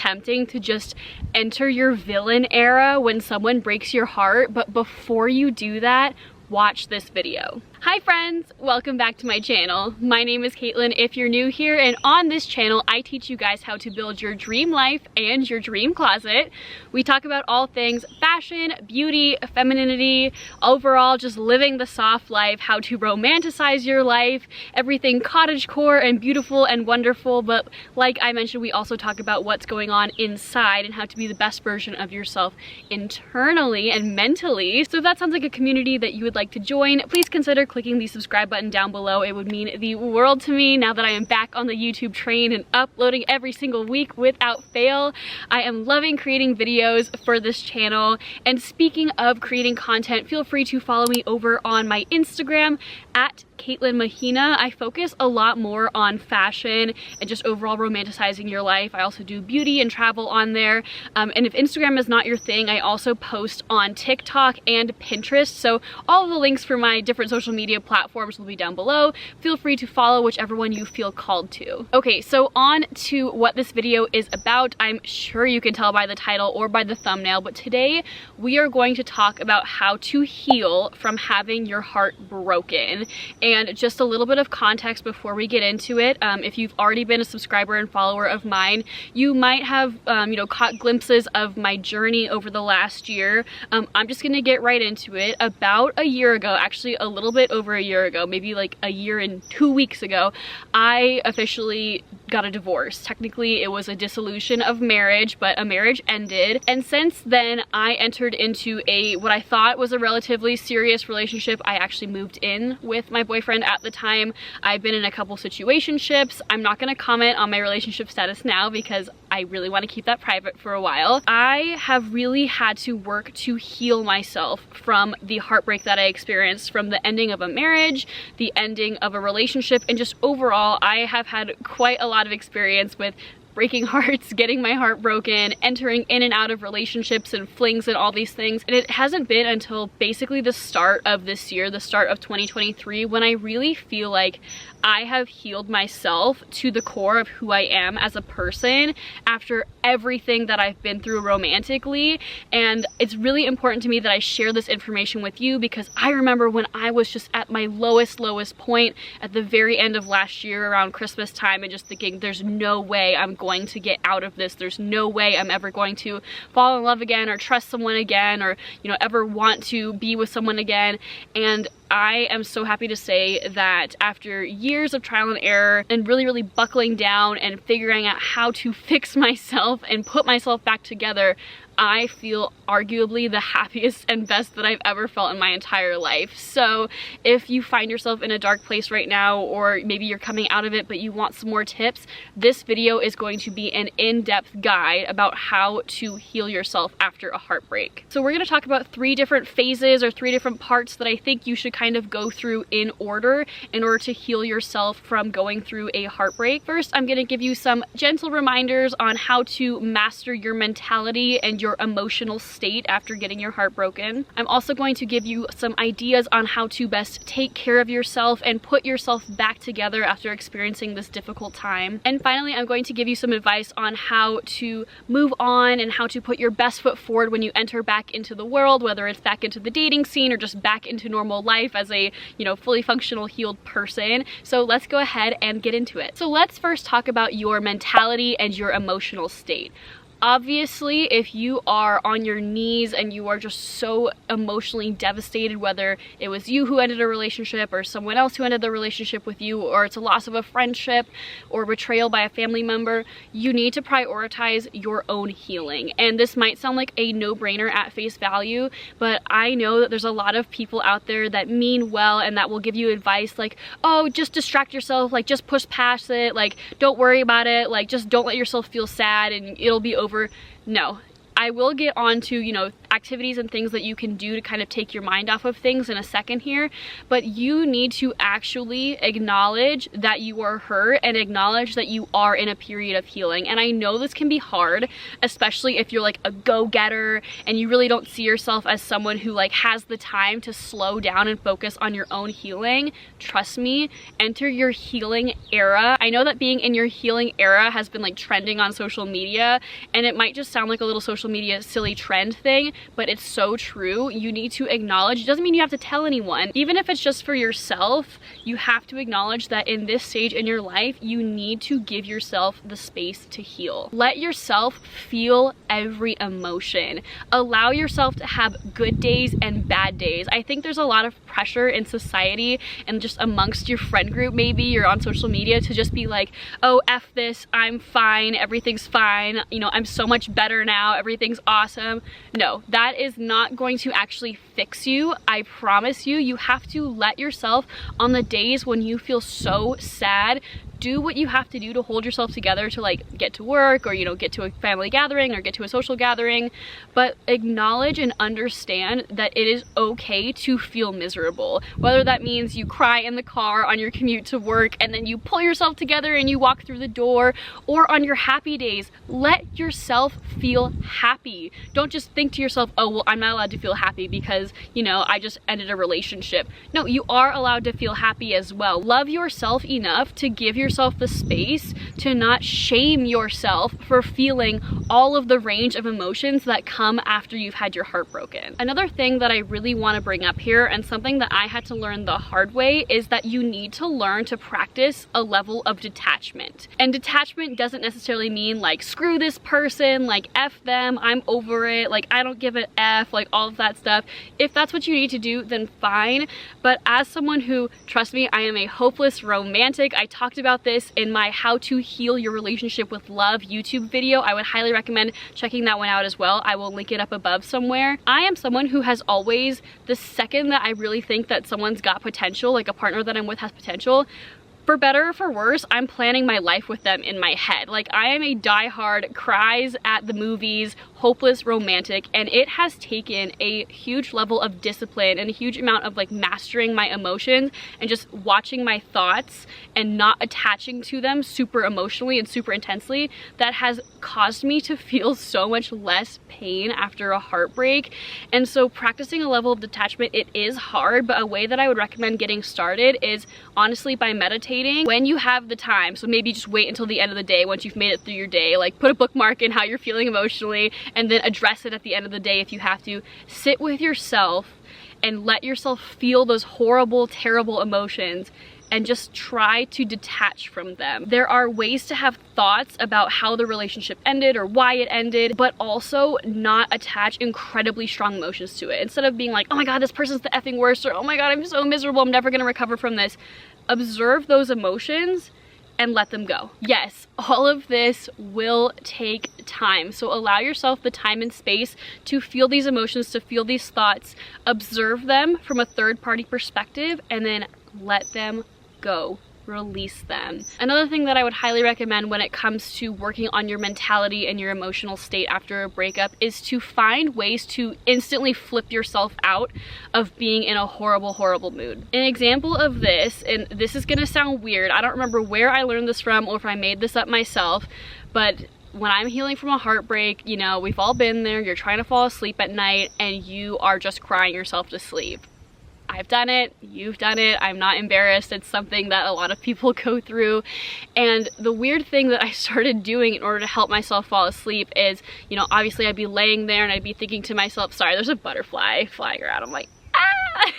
tempting to just enter your villain era when someone breaks your heart, but before you do that, watch this video. Hi friends, welcome back to my channel. My name is Caitlin if you're new here, and on this channel I teach you guys how to build your dream life and your dream closet. We talk about all things fashion, beauty, femininity, overall just living the soft life, how to romanticize your life, everything cottagecore and beautiful and wonderful, but like I mentioned, we also talk about what's going on inside and how to be the best version of yourself internally and mentally. So if that sounds like a community that you would like to join, please consider clicking the subscribe button down below. It would mean the world to me now that I am back on the YouTube train and uploading every single week without fail. I am loving creating videos for this channel, and speaking of creating content, feel free to follow me over on my Instagram at Caitlin Mahina. I focus a lot more on fashion and just overall romanticizing your life. I also do beauty and travel on there. And if Instagram is not your thing, I also post on TikTok and Pinterest. So all of the links for my different social media platforms will be down below. Feel free to follow whichever one you feel called to. Okay, so on to what this video is about. I'm sure you can tell by the title or by the thumbnail, but today we are going to talk about how to heal from having your heart broken. And just a little bit of context before we get into it. If you've already been a subscriber and follower of mine, you might have caught glimpses of my journey over the last year. I'm just gonna get right into it. About a year ago, actually a little bit over a year ago, maybe like a year and 2 weeks ago, I officially got a divorce. Technically it was a dissolution of marriage, but a marriage ended, and since then I entered into what I thought was a relatively serious relationship. I actually moved in with my boyfriend at the time. I've been in a couple situationships. I'm not going to comment on my relationship status now because I really want to keep that private for a while. I have really had to work to heal myself from the heartbreak that I experienced from the ending of a marriage, the ending of a relationship, and just overall I have had quite a lot of experience with breaking hearts, getting my heart broken, entering in and out of relationships and flings and all these things. And it hasn't been until basically the start of this year, the start of 2023, when I really feel like I have healed myself to the core of who I am as a person after everything that I've been through romantically. And it's really important to me that I share this information with you because I remember when I was just at my lowest point at the very end of last year around Christmas time, and just thinking there's no way I'm going to get out of this. There's no way I'm ever going to fall in love again or trust someone again, or ever want to be with someone again. And I am so happy to say that after years of trial and error and really buckling down and figuring out how to fix myself and put myself back together, I feel arguably the happiest and best that I've ever felt in my entire life. So if you find yourself in a dark place right now, or maybe you're coming out of it but you want some more tips, this video is going to be an in-depth guide about how to heal yourself after a heartbreak. So we're going to talk about 3 different phases or 3 different parts that I think you should kind of go through in order to heal yourself from going through a heartbreak. First, I'm going to give you some gentle reminders on how to master your mentality and your emotional state after getting your heart broken. I'm also going to give you some ideas on how to best take care of yourself and put yourself back together after experiencing this difficult time. And finally, I'm going to give you some advice on how to move on and how to put your best foot forward when you enter back into the world, whether it's back into the dating scene or just back into normal life as a fully functional, healed person. So let's go ahead and get into it. So let's first talk about your mentality and your emotional state. Obviously, if you are on your knees and you are just so emotionally devastated, whether it was you who ended a relationship or someone else who ended the relationship with you, or it's a loss of a friendship or betrayal by a family member, you need to prioritize your own healing. And this might sound like a no-brainer at face value, but I know that there's a lot of people out there that mean well and that will give you advice like, oh, just distract yourself, like just push past it, like don't worry about it, like just don't let yourself feel sad and it'll be over. No, I will get on to, activities and things that you can do to kind of take your mind off of things in a second here, but you need to actually acknowledge that you are hurt and acknowledge that you are in a period of healing. And I know this can be hard, especially if you're like a go-getter and you really don't see yourself as someone who like has the time to slow down and focus on your own healing. Trust me, enter your healing era. I know that being in your healing era has been like trending on social media, and it might just sound like a little social media silly trend thing, but it's so true. You need to acknowledge, it doesn't mean you have to tell anyone, even if it's just for yourself, you have to acknowledge that in this stage in your life, you need to give yourself the space to heal. Let yourself feel every emotion. Allow yourself to have good days and bad days. I think there's a lot of pressure in society and just amongst your friend group, maybe you're on social media, to just be like, oh, F this, I'm fine, everything's fine, you know, I'm so much better now, everything's awesome. No, that is not going to actually fix you. I promise you. You have to let yourself, on the days when you feel so sad, do what you have to do to hold yourself together to like get to work, or you know, get to a family gathering or get to a social gathering, but acknowledge and understand that it is okay to feel miserable. Whether that means you cry in the car on your commute to work and then you pull yourself together and you walk through the door, or on your happy days, let yourself feel happy. Don't just think to yourself, oh well, I'm not allowed to feel happy because, you know, I just ended a relationship. No, you are allowed to feel happy as well. Love yourself enough to give yourself the space to not shame yourself for feeling all of the range of emotions that come after you've had your heart broken. Another thing that I really want to bring up here, and something that I had to learn the hard way, is that you need to learn to practice a level of detachment. And detachment doesn't necessarily mean like screw this person, like F them, I'm over it, like I don't give a F, like all of that stuff. If that's what you need to do, then fine. But as someone who, trust me, I am a hopeless romantic. I talked about this in my How to Heal Your Relationship with Love YouTube video. I would highly recommend checking that one out as well. I will link it up above somewhere. I am someone who has always, the second that I really think that someone's got potential, like a partner that I'm with has potential, for better or for worse, I'm planning my life with them in my head. Like, I am a diehard, cries at the movies, hopeless romantic, and it has taken a huge level of discipline and a huge amount of like mastering my emotions and just watching my thoughts and not attaching to them super emotionally and super intensely, that has caused me to feel so much less pain after a heartbreak. And so practicing a level of detachment, it is hard, but a way that I would recommend getting started is honestly by meditating when you have the time. So maybe just wait until the end of the day, once you've made it through your day, like put a bookmark in how you're feeling emotionally and then address it at the end of the day if you have to. Sit with yourself and let yourself feel those horrible, terrible emotions and just try to detach from them. There are ways to have thoughts about how the relationship ended or why it ended, but also not attach incredibly strong emotions to it. Instead of being like, oh my god, this person's the effing worst, or oh my god, I'm so miserable, I'm never gonna recover from this. Observe those emotions and let them go. Yes, all of this will take time. So allow yourself the time and space to feel these emotions, to feel these thoughts, observe them from a third-party perspective, and then let them go. Release them. Another thing that I would highly recommend when it comes to working on your mentality and your emotional state after a breakup is to find ways to instantly flip yourself out of being in a horrible, horrible mood. An example of this, and this is gonna sound weird, I don't remember where I learned this from or if I made this up myself, but when I'm healing from a heartbreak, you know, we've all been there, you're trying to fall asleep at night and you are just crying yourself to sleep. I've done it, you've done it, I'm not embarrassed. It's something that a lot of people go through. And the weird thing that I started doing in order to help myself fall asleep is, you know, obviously I'd be laying there and I'd be thinking to myself, sorry, there's a butterfly flying around. I'm like, ah!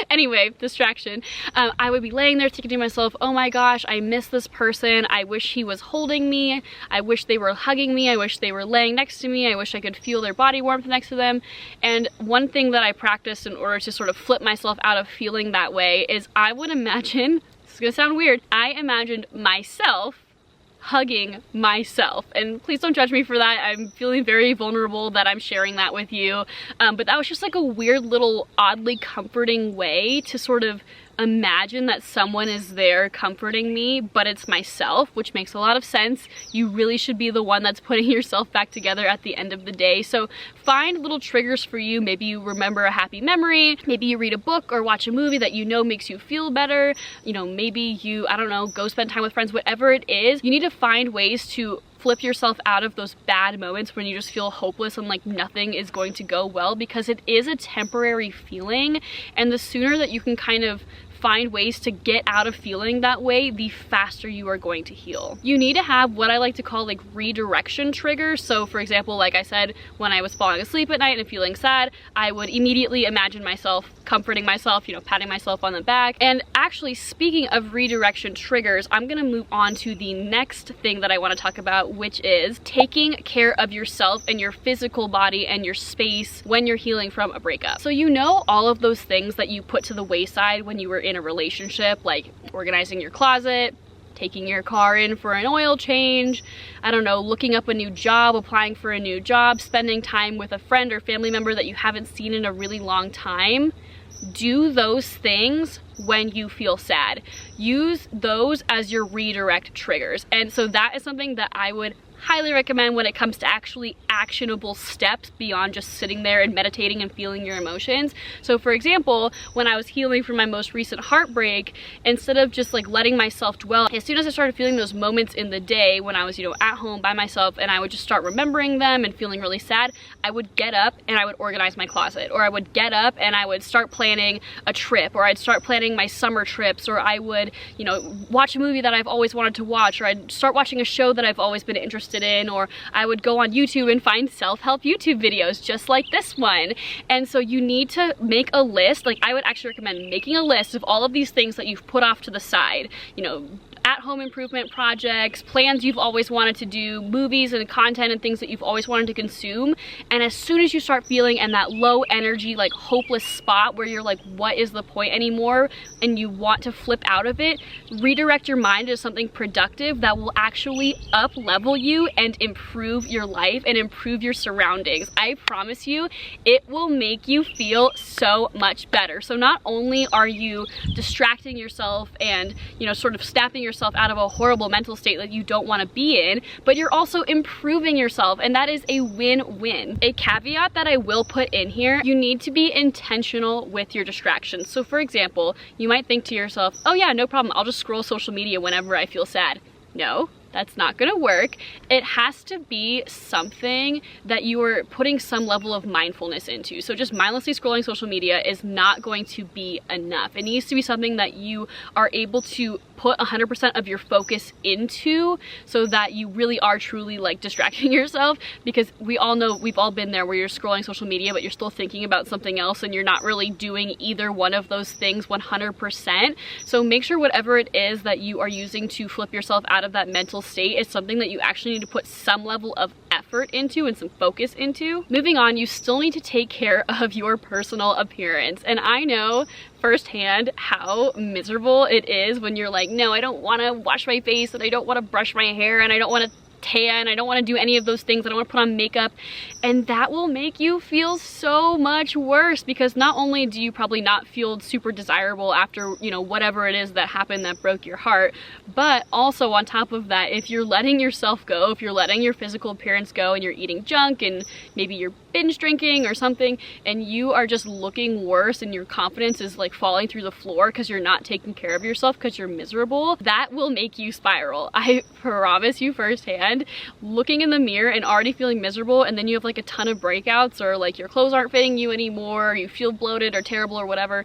Anyway, distraction. I would be laying there thinking to myself, oh my gosh, I miss this person. I wish he was holding me. I wish they were hugging me. I wish they were laying next to me. I wish I could feel their body warmth next to them. And one thing that I practiced in order to sort of flip myself out of feeling that way is I would imagine, this is gonna sound weird, I imagined myself hugging myself. And please don't judge me for that. I'm feeling very vulnerable that I'm sharing that with you. But that was just like a weird little oddly comforting way to sort of imagine that someone is there comforting me, but it's myself, which makes a lot of sense. You really should be the one that's putting yourself back together at the end of the day. So find little triggers for you. Maybe you remember a happy memory, maybe you read a book or watch a movie that you know makes you feel better, you know, maybe you, I don't know, go spend time with friends, whatever it is. You need to find ways to flip yourself out of those bad moments when you just feel hopeless and like nothing is going to go well, because it is a temporary feeling, and the sooner that you can kind of find ways to get out of feeling that way, the faster you are going to heal. You need to have what I like to call like redirection triggers. So for example, like I said, when I was falling asleep at night and feeling sad, I would immediately imagine myself comforting myself, you know, patting myself on the back. And actually, speaking of redirection triggers, I'm gonna move on to the next thing that I wanna talk about, which is taking care of yourself and your physical body and your space when you're healing from a breakup. So you know all of those things that you put to the wayside when you were in a relationship, like organizing your closet, taking your car in for an oil change, I don't know, looking up a new job, applying for a new job, spending time with a friend or family member that you haven't seen in a really long time. Do those things when you feel sad. Use those as your redirect triggers. And so that is something that I would highly recommend when it comes to actually actionable steps beyond just sitting there and meditating and feeling your emotions. So for example, when I was healing from my most recent heartbreak, instead of just like letting myself dwell, as soon as I started feeling those moments in the day when I was, you know, at home by myself and I would just start remembering them and feeling really sad, I would get up and I would organize my closet, or I would get up and I would start planning a trip, or I'd start planning my summer trips, or I would, you know, watch a movie that I've always wanted to watch, or I'd start watching a show that I've always been interested in, or I would go on YouTube and find self-help YouTube videos just like this one. And so you need to make a list. Like, I would actually recommend making a list of all of these things that you've put off to the side, you know, at-home improvement projects, plans you've always wanted to do, movies and content and things that you've always wanted to consume. And as soon as you start feeling in that low energy, like hopeless spot where you're like, what is the point anymore, and you want to flip out of it, redirect your mind to something productive that will actually up level you and improve your life and improve your surroundings. I promise you, it will make you feel so much better. So not only are you distracting yourself and, you know, sort of snapping yourself out of a horrible mental state that you don't want to be in, but you're also improving yourself, and that is a win-win. A caveat that I will put in here, you need to be intentional with your distractions. So for example, you might think to yourself, oh yeah, no problem, I'll just scroll social media whenever I feel sad. No, that's not gonna work. It has to be something that you are putting some level of mindfulness into. So just mindlessly scrolling social media is not going to be enough. It needs to be something that you are able to put 100% of your focus into, so that you really are truly like distracting yourself, because we all know, we've all been there where you're scrolling social media but you're still thinking about something else and you're not really doing either one of those things 100%. So make sure whatever it is that you are using to flip yourself out of that mental state is something that you actually need to put some level of effort into and some focus into. Moving on, you still need to take care of your personal appearance. And I know firsthand how miserable it is when you're like, no, I don't want to wash my face, and I don't want to brush my hair, and I don't want to tan, I don't want to do any of those things, I don't want to put on makeup. And that will make you feel so much worse, because not only do you probably not feel super desirable after, you know, whatever it is that happened that broke your heart, but also on top of that, if you're letting yourself go, if you're letting your physical appearance go and you're eating junk and maybe you're binge drinking or something, and you are just looking worse and your confidence is like falling through the floor because you're not taking care of yourself because you're miserable, that will make you spiral. I promise you firsthand. Looking in the mirror and already feeling miserable, and then you have like a ton of breakouts, or like your clothes aren't fitting you anymore, or you feel bloated or terrible or whatever,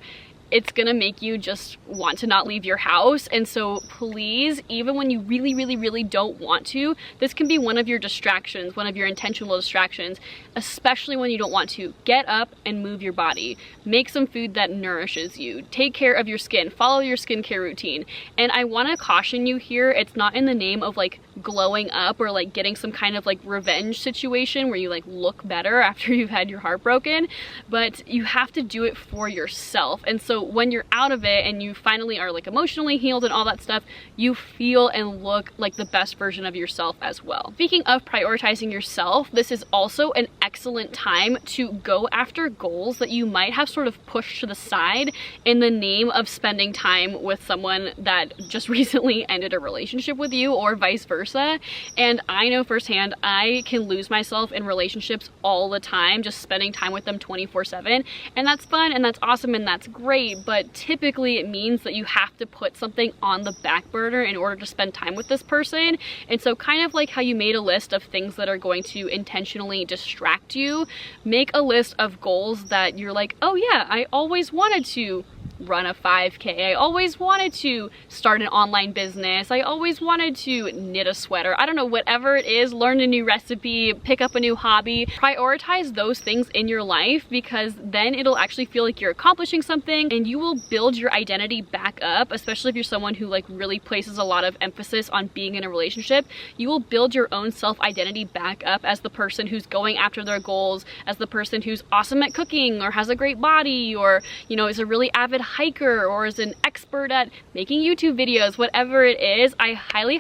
it's gonna make you just want to not leave your house. And so please, even when you really don't want to, this can be one of your distractions, one of your intentional distractions, especially when you don't want to. Get up and move your body. Make some food that nourishes you. Take care of your skin. Follow your skincare routine. And I wanna caution you here, it's not in the name of like glowing up or like getting some kind of like revenge situation where you like look better after you've had your heart broken, but you have to do it for yourself. And so so when you're out of it and you finally are like emotionally healed and all that stuff, you feel and look like the best version of yourself as well. Speaking of prioritizing yourself, this is also an excellent time to go after goals that you might have sort of pushed to the side in the name of spending time with someone that just recently ended a relationship with you, or vice versa. And I know firsthand, I can lose myself in relationships all the time, just spending time with them 24/7, and that's fun and that's awesome and that's great, but typically it means that you have to put something on the back burner in order to spend time with this person. And so kind of like how you made a list of things that are going to intentionally distract you, make a list of goals that you're like, oh yeah, I always wanted to run a 5K. I always wanted to start an online business. I always wanted to knit a sweater. I don't know, whatever it is, learn a new recipe, pick up a new hobby. Prioritize those things in your life, because then it'll actually feel like you're accomplishing something, and you will build your identity back up, especially if you're someone who like really places a lot of emphasis on being in a relationship. You will build your own self-identity back up as the person who's going after their goals, as the person who's awesome at cooking, or has a great body, or, you know, is a really avid hiker, or is an expert at making YouTube videos. Whatever it is, I highly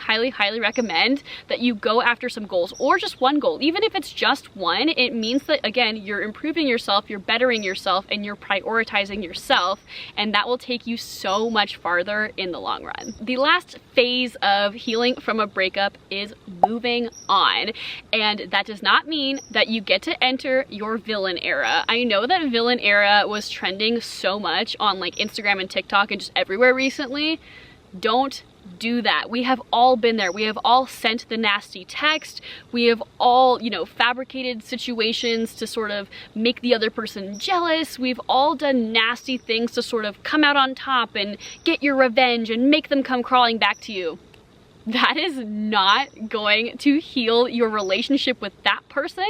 recommend that you go after some goals, or just one goal. Even if it's just one, it means that, again, you're improving yourself, you're bettering yourself, and you're prioritizing yourself, and that will take you so much farther in the long run. The last phase of healing from a breakup is moving on, and that does not mean that you get to enter your villain era. I know that villain era was trending so much on like Instagram and TikTok and just everywhere recently. Don't do that. We have all been there. We have all sent the nasty text. We have all, you know, fabricated situations to sort of make the other person jealous. We've all done nasty things to sort of come out on top and get your revenge and make them come crawling back to you. That is not going to heal your relationship with that person,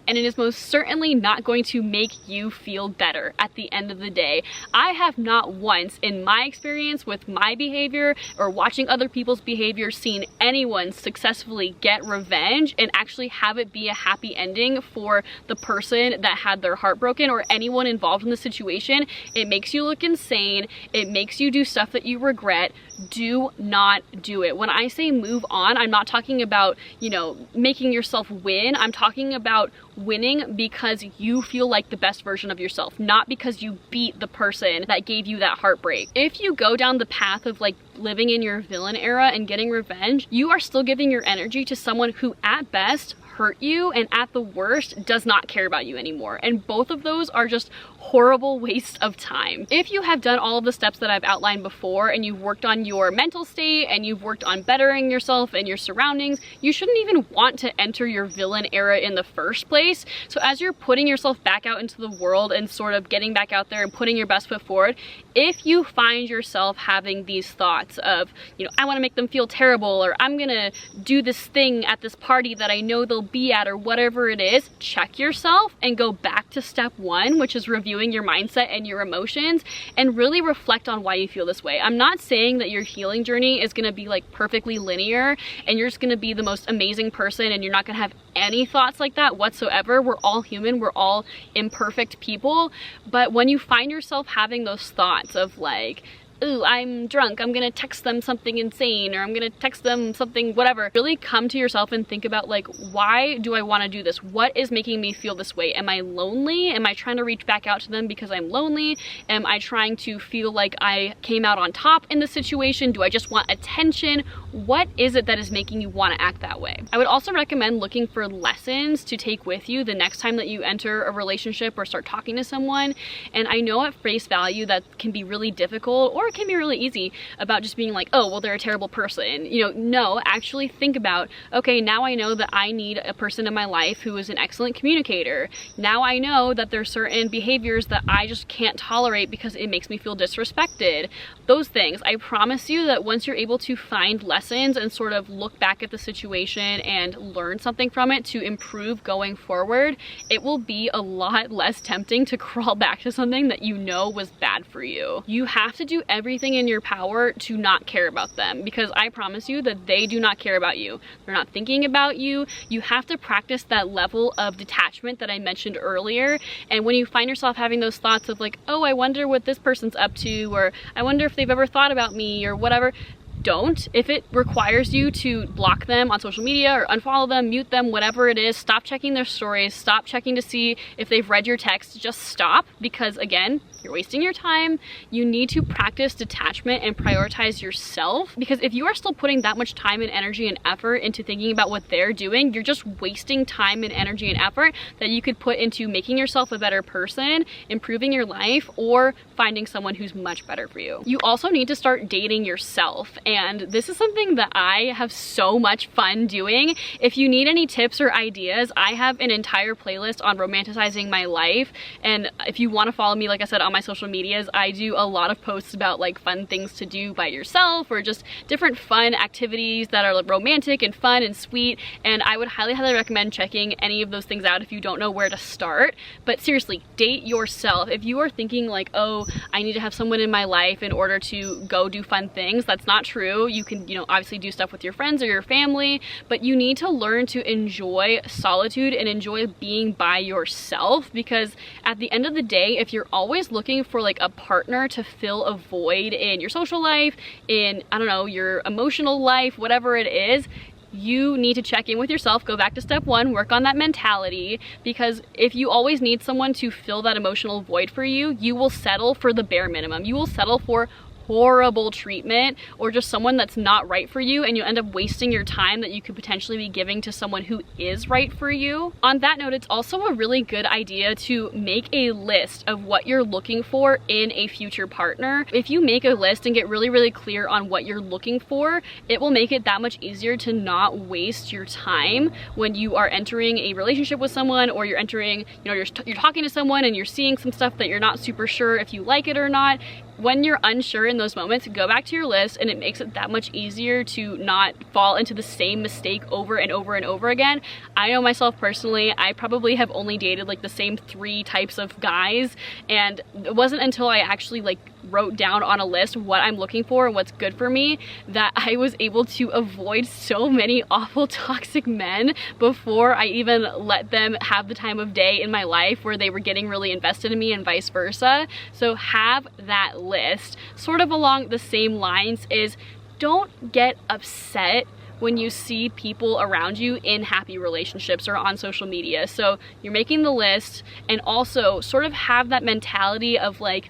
and it is most certainly not going to make you feel better at the end of the day. I have not once in my experience with my behavior or watching other people's behavior seen anyone successfully get revenge and actually have it be a happy ending for the person that had their heart broken, or anyone involved in the situation. It makes you look insane. It makes you do stuff that you regret. Do not do it. When I say move on, I'm not talking about, you know, making yourself win. I'm talking about winning because you feel like the best version of yourself, not because you beat the person that gave you that heartbreak. If you go down the path of like living in your villain era and getting revenge, you are still giving your energy to someone who at best hurt you and at the worst does not care about you anymore. And both of those are just horrible waste of time. If you have done all of the steps that I've outlined before, and you've worked on your mental state, and you've worked on bettering yourself and your surroundings, you shouldn't even want to enter your villain era in the first place. So as you're putting yourself back out into the world and sort of getting back out there and putting your best foot forward, if you find yourself having these thoughts of, you know, I want to make them feel terrible, or I'm gonna do this thing at this party that I know they'll be at, or whatever it is, check yourself and go back to step one, which is reviewing your mindset and your emotions, and really reflect on why you feel this way. I'm not saying that your healing journey is gonna be like perfectly linear and you're just gonna be the most amazing person and you're not gonna have any thoughts like that whatsoever. We're all human, we're all imperfect people. But when you find yourself having those thoughts of like, ooh, I'm drunk, I'm gonna text them something insane, or I'm gonna text them something whatever, really come to yourself and think about like, why do I want to do this? What is making me feel this way? Am I lonely? Am I trying to reach back out to them because I'm lonely? Am I trying to feel like I came out on top in the situation? Do I just want attention? What is it that is making you want to act that way? I would also recommend looking for lessons to take with you the next time that you enter a relationship or start talking to someone. And I know at face value that can be really difficult, or it can be really easy, about just being like, oh, well, they're a terrible person. You know, no, actually think about, okay, now I know that I need a person in my life who is an excellent communicator. Now I know that there's certain behaviors that I just can't tolerate because it makes me feel disrespected. Those things. I promise you that once you're able to find lessons and sort of look back at the situation and learn something from it to improve going forward, it will be a lot less tempting to crawl back to something that you know was bad for you. You have to do everything in your power to not care about them, because I promise you that they do not care about you. They're not thinking about you. You have to practice that level of detachment that I mentioned earlier. And when you find yourself having those thoughts of like, oh, I wonder what this person's up to, or I wonder if they've ever thought about me or whatever, don't. If it requires you to block them on social media or unfollow them, mute them, whatever it is, stop checking their stories, stop checking to see if they've read your text, just stop, because again, you're wasting your time. You need to practice detachment and prioritize yourself, because if you are still putting that much time and energy and effort into thinking about what they're doing, you're just wasting time and energy and effort that you could put into making yourself a better person, improving your life, or finding someone who's much better for you. You also need to start dating yourself, and this is something that I have so much fun doing. If you need any tips or ideas, I have an entire playlist on romanticizing my life, and if you want to follow me, like I said, on my social medias, I do a lot of posts about like fun things to do by yourself, or just different fun activities that are like romantic and fun and sweet, and I would highly recommend checking any of those things out if you don't know where to start. But seriously, date yourself. If you are thinking like, oh, I need to have someone in my life in order to go do fun things, that's not true. You can, you know, obviously do stuff with your friends or your family, but you need to learn to enjoy solitude and enjoy being by yourself, because at the end of the day, if you're always looking for like a partner to fill a void in your social life, in, I don't know, your emotional life, whatever it is, you need to check in with yourself, go back to step one, work on that mentality, because if you always need someone to fill that emotional void for you, you will settle for the bare minimum. You will settle for horrible treatment, or just someone that's not right for you, and you end up wasting your time that you could potentially be giving to someone who is right for you. On that note, it's also a really good idea to make a list of what you're looking for in a future partner. If you make a list and get really clear on what you're looking for, it will make it that much easier to not waste your time when you are entering a relationship with someone, or you're entering, you know, you're talking to someone and you're seeing some stuff that you're not super sure if you like it or not. When you're unsure in those moments, go back to your list, and it makes it that much easier to not fall into the same mistake over and over and over again. I know myself personally, I probably have only dated like the same 3 types of guys, and it wasn't until I actually like wrote down on a list what I'm looking for and what's good for me that I was able to avoid so many awful toxic men before I even let them have the time of day in my life where they were getting really invested in me, and vice versa. So have that list. Sort of along the same lines is, don't get upset when you see people around you in happy relationships or on social media. So you're making the list, and also sort of have that mentality of like,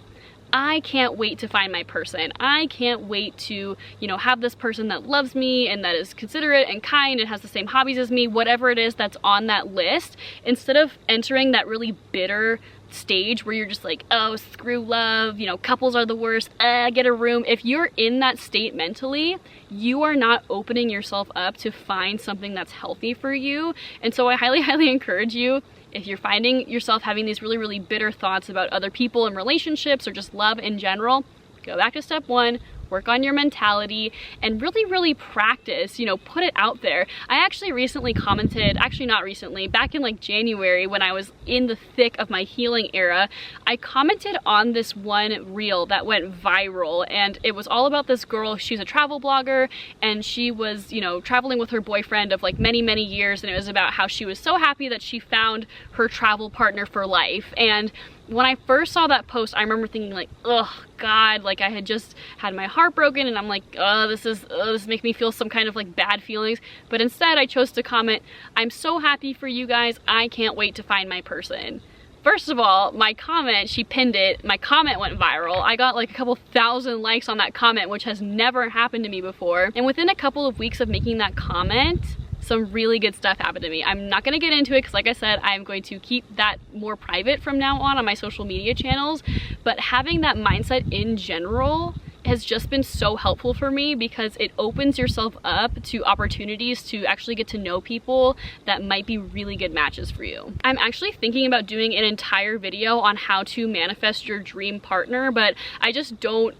I can't wait to find my person. I can't wait to, you know, have this person that loves me and that is considerate and kind and has the same hobbies as me, whatever it is that's on that list, instead of entering that really bitter stage where you're just like, oh, screw love, you know, couples are the worst, get a room. If you're in that state mentally, you are not opening yourself up to find something that's healthy for you. And so I highly encourage you, if you're finding yourself having these really bitter thoughts about other people and relationships, or just love in general, go back to step one, work on your mentality, and really practice, you know, put it out there. I actually recently commented, actually not recently, back in like January when I was in the thick of my healing era, I commented on this one reel that went viral, and it was all about this girl. She's a travel blogger, and she was, you know, traveling with her boyfriend of like many years, and it was about how she was so happy that she found her travel partner for life. And when I first saw that post, I remember thinking like, oh God, like I had just had my heart broken, and I'm like, oh, this makes me feel some kind of like bad feelings. But instead I chose to comment, I'm so happy for you guys, I can't wait to find my person. First of all, my comment, she pinned it, my comment went viral. I got like a couple thousand likes on that comment, which has never happened to me before. And within a couple of weeks of making that comment, some really good stuff happened to me. I'm not gonna get into it because, like I said, I'm going to keep that more private from now on my social media channels. But having that mindset in general has just been so helpful for me, because it opens yourself up to opportunities to actually get to know people that might be really good matches for you. I'm actually thinking about doing an entire video on how to manifest your dream partner, but I just don't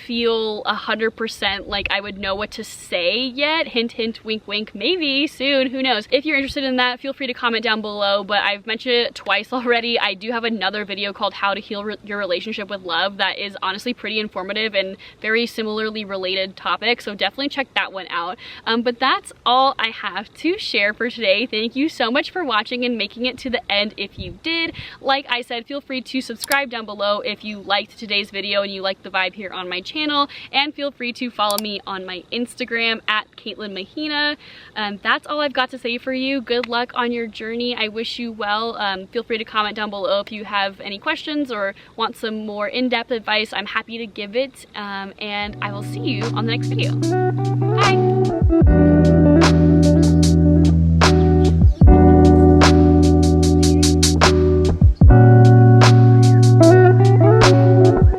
feel 100% like I would know what to say yet. Hint, hint, wink, wink, maybe soon, who knows. If you're interested in that, feel free to comment down below, but I've mentioned it twice already. I do have another video called How to Heal Your Relationship with Love that is honestly pretty informative and very similarly related topic, so definitely check that one out. But that's all I have to share for today. Thank you so much for watching and making it to the end if you did. Like I said, feel free to subscribe down below if you liked today's video and you like the vibe here on my channel, and feel free to follow me on my Instagram at Mahina. That's all I've got to say for you. Good luck on your journey. I wish you well. Feel free to comment down below if you have any questions or want some more in-depth advice. I'm happy to give it, and I will see you on the next video. Bye!